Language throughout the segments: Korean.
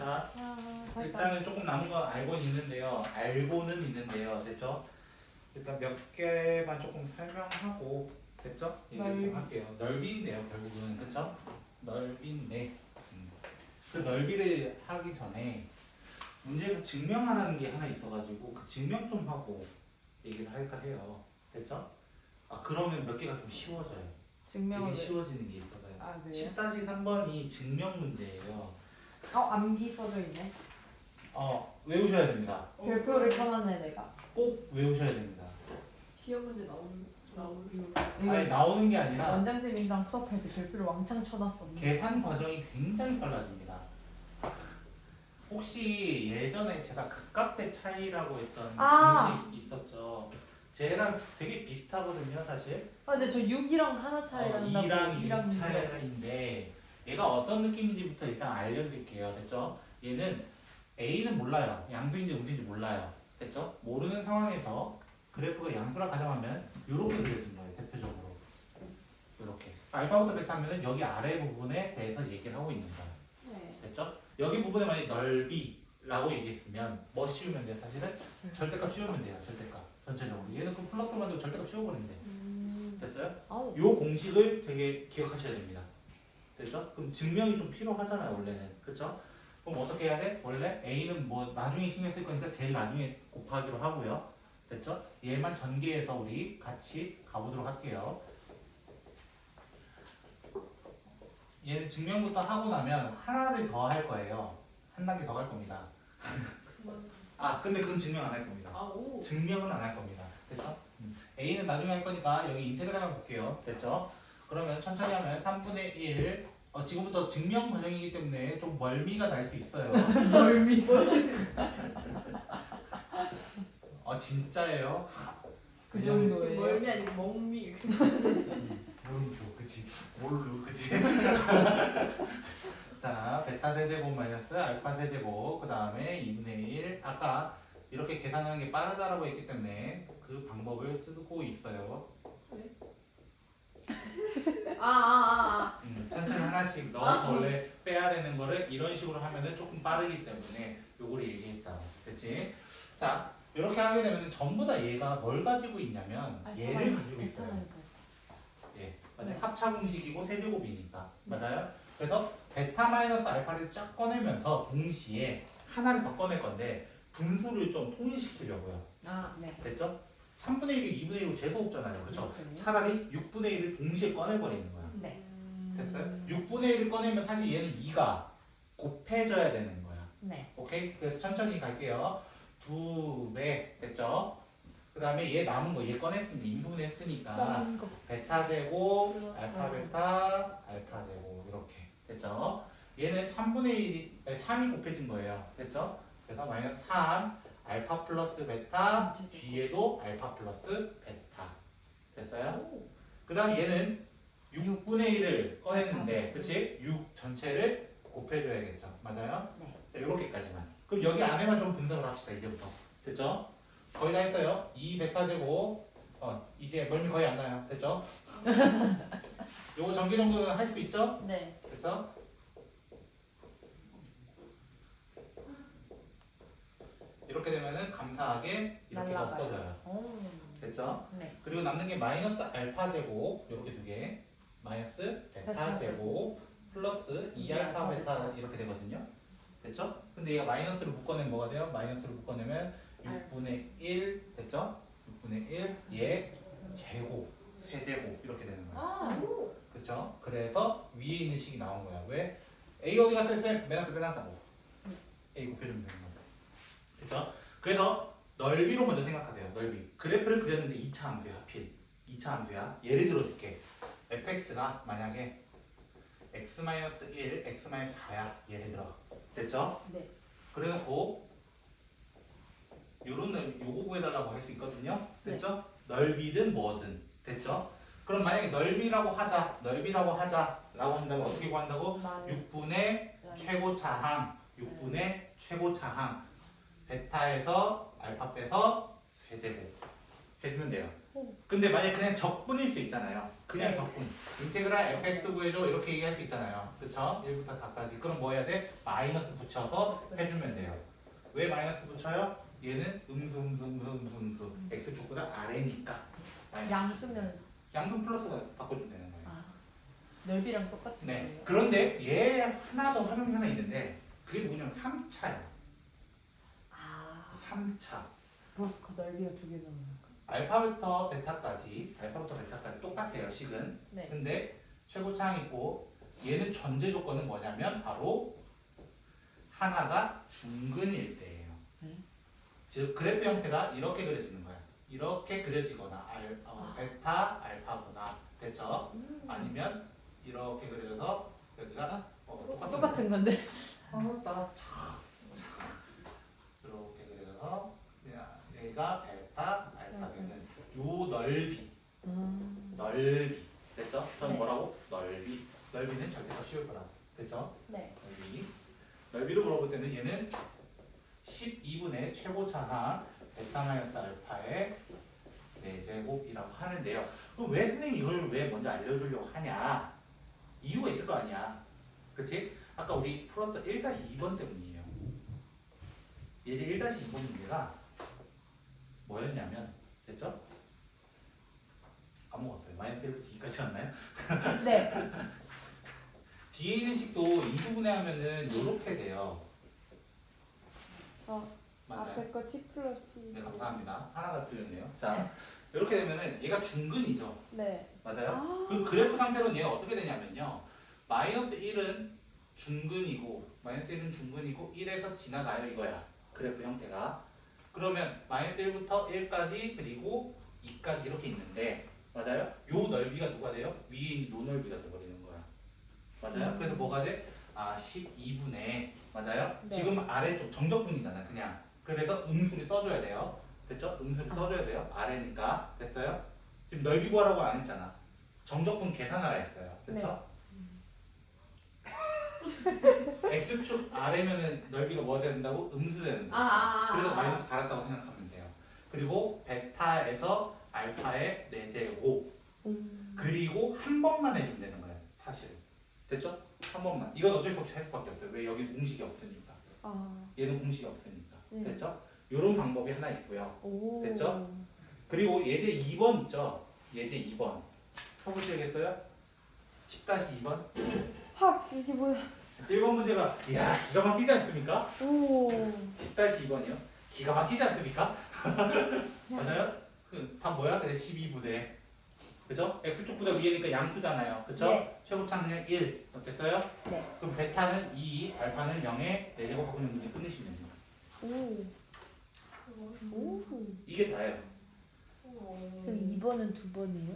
자, 아, 일단은 조금 남은 건 알고는 있는데요. 됐죠? 일단 몇 개만 조금 설명하고, 됐죠? 얘기를 좀 할게요. 넓이인데요, 결국은. 그쵸? 넓이인데, 그 넓이를 하기 전에 문제에서 증명하라는 게 하나 있어가지고, 그 증명 좀 하고 얘기를 할까 해요. 됐죠? 아, 그러면 몇 개가 좀 쉬워져요. 증명을 되게 왜? 쉬워지는 게 있어서요. 아, 그래요? 10-3번이 증명 문제예요. 암기 써져 있네. 외우셔야 됩니다. 별표를 써놨네 내가. 꼭 외우셔야 됩니다. 시험 문제 나오는 아니, 나오는 게 아니라 원장 쌤이랑 수업할 때 별표를 왕창 쳐놨었네. 계산 과정이 굉장히 빨라집니다. 혹시 예전에 제가 극값의 차이라고 했던 아! 공식 있었죠? 쟤랑 되게 비슷하거든요, 사실. 맞아, 저 6이랑 하나 차이 난다고. 2랑 6 2랑 6. 차이인데 얘가 어떤 느낌인지부터 일단 알려드릴게요. 됐죠? 얘는 A는 몰라요. 양수인지 우수인지 몰라요. 됐죠? 모르는 상황에서 그래프가 양수라 가정하면 이렇게 그려진 거예요. 대표적으로. 이렇게. 알파부터 베타 하면 여기 아래 부분에 대해서 얘기를 하고 있는 거예요. 네. 됐죠? 여기 부분에 만약에 넓이라고 얘기했으면 뭐 씌우면 돼요? 사실은 절대값 씌우면 돼요. 절대값. 전체적으로. 얘는 그 플러스만 도 절대값 씌워버리면 돼요. 됐어요? 아우. 요 공식을 되게 기억하셔야 됩니다. 됐죠? 그럼 증명이 좀 필요하잖아요, 원래는. 그쵸? 그럼 어떻게 해야 돼? 원래 A는 뭐 나중에 신경 쓸 거니까 제일 나중에 곱하기로 하고요. 됐죠? 얘만 전개해서 우리 같이 가보도록 할게요. 얘는 증명부터 하고 나면 하나를 더 할 거예요. 한 단계 더 갈 겁니다. 아, 근데 그건 증명 안 할 겁니다. 오. 증명은 안 할 겁니다. 됐죠? A는 나중에 할 거니까 여기 인테그랄만 볼게요. 됐죠? 그러면 천천히 하면 3분의 1. 지금부터 증명 과정이기 때문에 좀 멀미가 날 수 있어요. 멀미. 진짜예요? 그 왜냐면 지금 정도예요. 멀미 아니고 멍미. 물음표, 그치? 뭘로, 그치? 자, 베타 세제곱 마이너스 알파 세제곱, 그 다음에 2분의 1. 아까 이렇게 계산하는 게 빠르다라고 했기 때문에 그 방법을 쓰고 있어요. 천천히 하나씩 넣어서 원래 빼야 되는 거를 이런 식으로 하면은 조금 빠르기 때문에 요거를 얘기했다. 됐지? 자, 이렇게 하게 되면 전부 다 얘가 뭘 가지고 있냐면 얘를 가지고 있어요. 예, 맞아요. 네. 합차 공식이고 세제곱이니까. 맞아요? 그래서 베타 마이너스 알파를 쫙 꺼내면서 동시에 하나를 더 꺼낼 건데 분수를 좀 통일시키려고요. 아, 네. 됐죠? 3분의 1이 2분의 1로 재수 없잖아요. 그렇죠? 차라리 6분의 1을 동시에 꺼내버리는 거야. 네. 됐어요? 6분의 1을 꺼내면 사실 얘는 2가 곱해져야 되는 거야. 네. 오케이? 그래서 천천히 갈게요. 2배 됐죠? 그 다음에 얘 남은 거 얘 꺼냈으니 인분을 했으니까 베타 제곱, 알파 베타, 알파 제곱 이렇게 됐죠? 얘는 3분의 1이 3이 곱해진 거예요. 됐죠? 그래서 마이너스 3 알파 플러스 베타 뒤에도 알파 플러스 베타 됐어요? 그 다음 얘는 6분의 1을 꺼냈는데 그치? 6 전체를 곱해줘야겠죠. 맞아요? 네. 자, 요렇게까지만. 그럼 여기 안에만 좀 분석을 합시다. 이제부터. 됐죠? 거의 다 했어요. 2 베타 제곱. 이제 멀미 거의 안 나요. 됐죠? 요거 전기 정도는 할 수 있죠? 네. 됐죠? 이렇게 되면은 감사하게 이렇게 날라가요. 없어져요. 오. 됐죠? 네. 그리고 남는 게 마이너스 알파 제곱 이렇게 두 개. 마이너스 베타 베타 제곱 플러스 2알파 베타 이렇게 되거든요. 됐죠? 근데 얘가 마이너스를 묶어내면 뭐가 돼요? 마이너스를 묶어내면 6분의 1 됐죠? 6분의 1 얘 제곱 세제곱 이렇게 되는 거예요. 아. 그쵸? 그래서 위에 있는 식이 나온 거야. 왜? A 어디 갔어요? 쌤? 맨 앞에 빼놨다고. A 곱해주면 되는 거야. 그쵸? 그래서 넓이로 먼저 생각하세요. 넓이. 그래프를 그렸는데 2차 함수야. 하필. 2차 함수야. 예를 들어 줄게. fx가 만약에 x-1, x-4야. 예를 들어. 됐죠? 네. 그래놓고 요런 넓이, 요거 구해달라고 할 수 있거든요. 됐죠? 넓이든 뭐든. 됐죠? 그럼 만약에 넓이라고 하자라고 한다면 어떻게 구한다고? 6분의 최고차항 6분의 최고차항 베타에서 알파 빼서 세제곱 해주면 돼요. 근데 만약 그냥 적분일 수 있잖아요. 그냥 네. 적분. 인테그랄 fx 구해줘 이렇게 얘기할 수 있잖아요. 그쵸? 1부터 4까지. 그럼 뭐 해야 돼? 마이너스 붙여서 해주면 돼요. 왜 마이너스 붙여요? 얘는 음수. x축보다 아래니까. 마이너스 양수면 양수 플러스가 바꿔주면 되는 거예요. 아, 넓이랑 똑같은 네. 거예요. 그런데 얘 하나 더 활용이 하나 있는데 그게 뭐냐면 3차예요. 아, 3차. 그 넓이가 두 개 나오는 거. 알파부터 베타까지 똑같아요, 식은. 네. 근데 최고차항 있고 얘는 전제 조건은 뭐냐면 바로 하나가 중근일 때예요. 즉 그래프 형태가 이렇게 그려지는 거야. 이렇게 그려지거나 베타 알파거나 됐죠? 아니면 이렇게 그려져서 여기가 똑같은 건데. 이렇게 그려져서 얘가 베타 알파는 요 넓이 됐죠? 저는 네. 뭐라고? 넓이는 절대가 쉬울 거라고 됐죠? 네. 넓이로 물어볼 때는 얘는 12분의 최고차항 베타 마이너스 알파의 4제곱이라고 하는데요. 그럼 왜 선생님이 이걸 왜 먼저 알려주려고 하냐? 이유가 있을 거 아니야. 그치? 아까 우리 풀었던 1-2번 때문이에요. 예제 1-2번 문제가 뭐였냐면 됐죠? 까먹었어요. 마이너스 1부터 2까지 왔나요? 네. 뒤에 있는 식도 인수분해 하면은 요렇게 돼요. 맞나요? 앞에 거 T 플러스 네, 감사합니다. 하나가 틀렸네요. 자, 이렇게 되면은 얘가 중근이죠. 네. 맞아요? 그 그래프 상태로는 얘가 어떻게 되냐면요. 마이너스 1은 중근이고, 마이너스 1은 중근이고, 1에서 지나가요, 이거야. 그래프 형태가. 그러면 마이너스 1부터 1까지, 그리고 2까지 이렇게 있는데, 맞아요? 요 넓이가 누가 돼요? 위에 있는 요 넓이가 돼버리는 거야. 맞아요? 그래서 뭐가 돼? 12분의, 맞아요? 네. 지금 아래쪽 정적분이잖아, 그냥. 그래서 음수를 써줘야 돼요. 됐죠? 음수를 써줘야 돼요. 아래니까. 됐어요? 지금 넓이 구하라고 안 했잖아. 정적분 계산하라 했어요. 그쵸? X축 아래면은 넓이가 뭐 된다고? 음수 된다. 그래서 마이너스 달았다고 생각하면 돼요. 그리고 베타에서 알파의 4제곱. 그리고 한 번만 해주면 되는 거예요. 사실은. 됐죠? 한 번만. 이건 어쩔 수 없이 할 수밖에 없어요. 왜? 여기 공식이 없으니까. 얘는 공식이 없으니까. 됐죠? 이런 방법이 하나 있고요. 오. 됐죠? 그리고 예제 2번 있죠? 예제 2번. 펴보시겠어요? 10-2번. 학 이게 뭐야? 1번 문제가 이야 기가 막히지 않습니까? 오. 10-2번이요. 기가 막히지 않습니까? 맞아요? 다 뭐야? 그래 12분의 그죠? x축보다 위에니까 양수잖아요. 그쵸? 네. 최고차항은 1 어땠어요? 네. 그럼 베타는 2, 알파는 0에 4제곱 바꾸면 문제 끝내시면 돼요. 오. 오. 이게 다예요. 그럼 2번은 두 번이에요?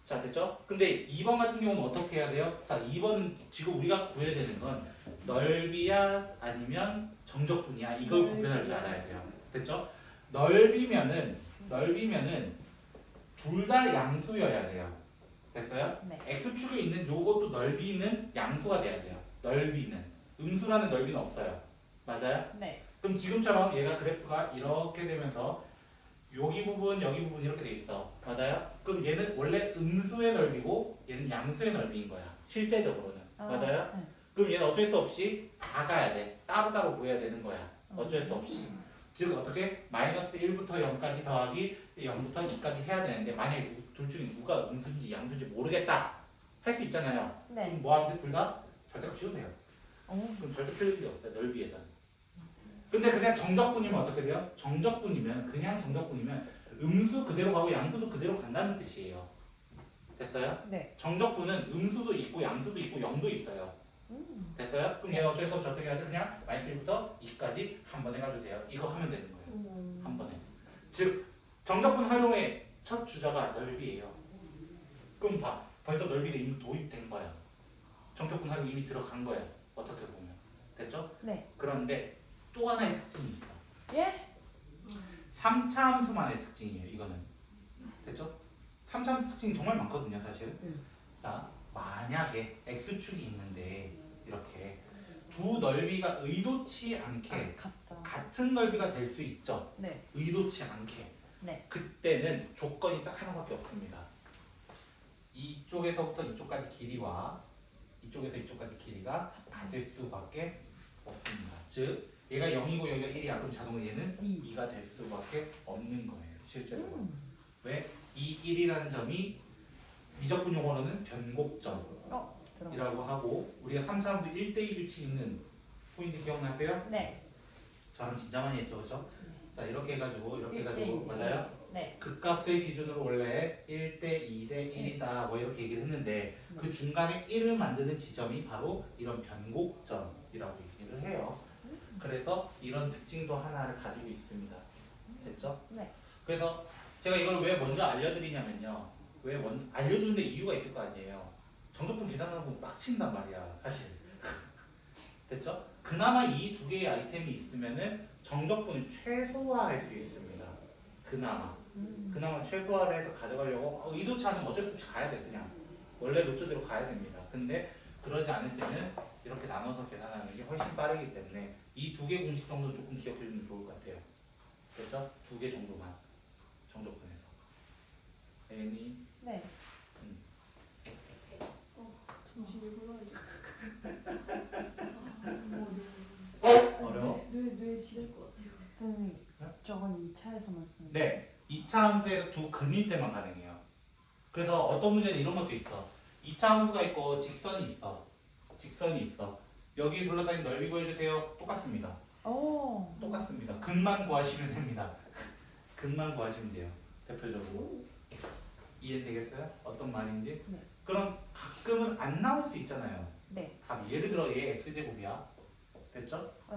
자 됐죠? 근데 2번 같은 경우는 어떻게 해야 돼요? 자 2번은 지금 우리가 구해야 되는 건 넓이야 아니면 정적분이야 이걸 구별할 줄 알아야 돼요. 됐죠? 넓이면은 둘 다 양수여야 돼요. 됐어요? 네. x축에 있는 요것도 넓이는 양수가 돼야 돼요. 넓이는 음수라는 넓이는 없어요. 맞아요? 네. 그럼 지금처럼 얘가 그래프가 이렇게 되면서 여기 부분 이렇게 돼 있어. 맞아요? 그럼 얘는 원래 음수의 넓이고 얘는 양수의 넓이인 거야. 실제적으로는. 맞아요? 네. 그럼 얘는 어쩔 수 없이 다 가야 돼. 따로따로 구해야 되는 거야. 어쩔 수 없이. 즉 어떻게? 마이너스 1부터 0까지 더하기 0부터 2까지 해야 되는데 만약에 둘 중에 누가 음수인지 양수인지 모르겠다. 할 수 있잖아요. 네. 그럼 뭐 하면 돼? 둘 다 절대값 씌우세요. 어. 그럼 절대 틀릴 일이 없어요. 넓이에서는. 근데 그냥 정적분이면 어떻게 돼요? 그냥 정적분이면 음수 그대로 가고 양수도 그대로 간다는 뜻이에요. 됐어요? 네. 정적분은 음수도 있고 양수도 있고 0도 있어요. 됐어요? 그럼 얘는 어쩔 수 없이 어떻게 해야 돼? 그냥 마이너스 1부터 2까지 한 번에 가주세요. 이거 하면 되는 거예요. 한 번에. 즉 정적분 활용의 첫 주자가 넓이에요. 그럼 봐. 벌써 넓이가 이미 도입된 거야. 정적분 활용 이미 들어간 거야. 어떻게 보면. 됐죠? 네. 그런데 또 하나의 특징이 있어. 예? 3차 함수만의 특징이에요. 이거는. 됐죠? 3차 함수 특징이 정말 많거든요. 사실. 자, 만약에 x축이 있는데 이렇게 두 넓이가 의도치 않게 같다. 같은 넓이가 될 수 있죠. 네. 의도치 않게. 네. 그때는 조건이 딱 하나밖에 없습니다. 이쪽에서부터 이쪽까지 길이와 이쪽에서 이쪽까지 길이가 같을 수밖에 없습니다. 즉 얘가 0이고 여기가 1이야. 그럼 자동으로 얘는 2가 될 수밖에 없는 거예요. 실제로. 왜? 이 1이라는 점이 미적분 용어로는 변곡점이라고 들어가. 하고 우리가 3차 함수 1대2 규칙 있는 포인트 기억나세요? 네. 저랑 진짜 많이 했죠. 그죠? 자 이렇게 해가지고 이렇게 해가지고 1대2. 맞아요? 네. 극값의 기준으로 원래 1대 2대 1이다 뭐 이렇게 얘기를 했는데 그 중간에 1을 만드는 지점이 바로 이런 변곡점이라고 얘기를 해요. 그래서 이런 특징도 하나를 가지고 있습니다. 됐죠? 네. 그래서 제가 이걸 왜 먼저 알려드리냐면요. 왜 알려주는데 이유가 있을 거 아니에요. 정적분 계산하는 거 빡친단 말이야 사실. 됐죠? 그나마 이 두 개의 아이템이 있으면은 정적분을 최소화할 수 있습니다. 그나마 최소화를 해서 가져가려고 의도치 않으면 어쩔 수 없이 가야 돼. 그냥 원래 루트대로 가야 됩니다. 근데 그러지 않을 때는 이렇게 나눠서 계산하는 게 훨씬 빠르기 때문에 이 두 개 공식 정도 조금 기억해 주면 좋을 것 같아요. 됐죠? 두 개 정도만 정적분에서 n이 네. 정신이 혼란해. 어려워? 뇌 지날 것 같아요. 선생님, 저건 2차에서만 쓰는 네, 2차 함수에서 두 근일 때만 가능해요. 그래서 어떤 문제는 이런 것도 있어. 2차 함수가 있고 직선이 있어. 여기 둘러싸인 넓이 구해주세요. 똑같습니다. 오. 똑같습니다. 근만 구하시면 됩니다. 근만 구하시면 돼요. 대표적으로. 이해되겠어요? 어떤 말인지? 네. 그럼 가끔은 안 나올 수 있잖아요. 네. 답이. 예를 들어 얘 x제곱이야. 됐죠? 네.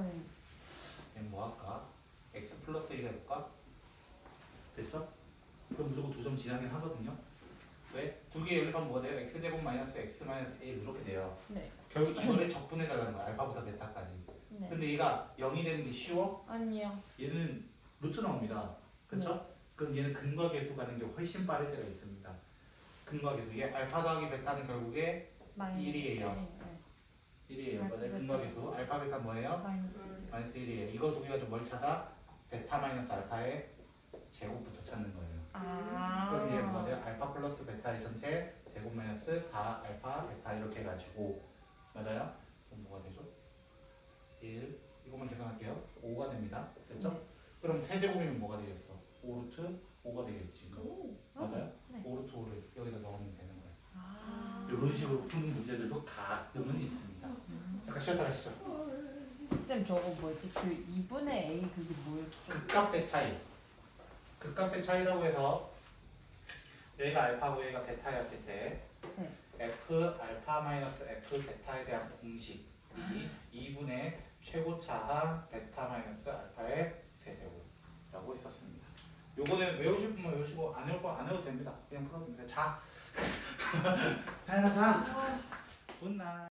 얘는 뭐 할까? x 플러스 1 해볼까? 됐죠? 그럼 무조건 두 점 지나긴 하거든요. 왜? 두 개 연립하면 뭐가 돼요? x제곱 마이너스 x 마이너스 1 이렇게 돼요. 네. 결국 이거를 적분해달라는 거야. 알파부터 베타까지. 네. 근데 얘가 0이 되는 게 쉬워? 아니요. 얘는 루트 나옵니다. 그쵸? 그럼 얘는 근과 계수 가는 게 훨씬 빠를 때가 있습니다. 근과 계수. 얘 알파 더하기 베타는 결국에 마이너스 1이에요. 네. 1이에요. 맞아요. 베타. 근과 계수. 알파 베타 뭐예요? 마이너스. 마이너스 1이에요. 이거 두 개가 좀 뭘 찾아? 베타 마이너스 알파의 제곱부터 찾는 거예요. 아. 그럼 얘 뭐가 돼요? 알파 플러스 베타의 전체 제곱 마이너스 4 알파 베타 이렇게 해가지고 맞아요? 그럼 뭐가 되죠? 1 이것만 계산할게요. 5가 됩니다. 됐죠? 네. 그럼 세제곱이면 뭐가 되겠어? 5루트 5가 되겠지. 그럼. 맞아요? 네. 5루트 5를 여기다 넣으면 되는 거예요. 아. 이런 식으로 푸는 문제들도 가끔은 있습니다. 잠깐 쉬었다 가시죠. 쌤 저거 뭐지? 그 2분의 A 그게 뭐였죠? 극값의 차이. 극값의 차이라고 해서 얘가 알파고 얘가 베타였을 때 네. f 알파 마이너스 f 베타에 대한 공식이 2분의 최고차항 베타 마이너스 알파의 세제곱이라고 했었습니다. 요거는 외우실 분만 외우시고 안 외울 거 안 외워도 됩니다. 그냥 풀어도 됩니다. 자, 하나 자. 굿나잇.